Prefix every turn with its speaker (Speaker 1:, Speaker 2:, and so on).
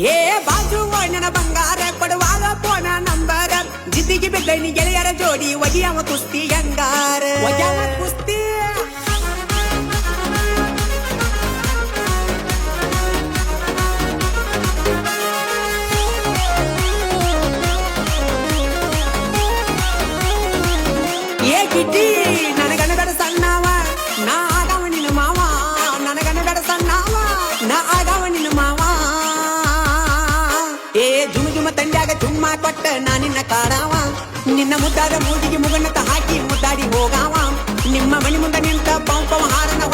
Speaker 1: ಏ ಬಾಜು ನನ್ನ ಬಂಗಾರ ಕೊಡುವಾಗ ಪೋನ ನಂಬರ ಜಿದ್ದಿಗೆ ಬಿದ್ದೈನಿ ಗೆಳೆಯರ ಜೋಡಿ ಒಗಿಯವ ಕುಸ್ತಿ ಗಂಗಾರ ಒಗ್ಯಾವ ಕುಸ್ತಿ ಏ ಕಿಟ್ಟಿ ನನಗನ ಬೇಡ ಸಣ್ಣವ ನಾ ಆಗವ ನಿನ್ನ ಮಾವ ನನಗನ ಬೇಡ ಸಣ್ಣವ ನಾ ಆಗವ ನಿನ್ನ ಮಾವ ಏ ಜುಮ ಜುಮ ತಂಡ್ಯಾಗ ಚುಮ್ಮ ಕೊಟ್ಟ ನಾ ನಿನ್ನ ಕಾಡವ ನಿನ್ನ ಮುದ್ದಾದ ಮೂಗಿಗೆ ಮುಗಣ್ಣತ ಹಾಕಿ ಮುದ್ದಾಡಿ ಹೋಗಾವ ನಿಮ್ಮ ಮನಿ ಮುಂದೆ ನಿಂತ ಪಂಪವ ಹಾರನ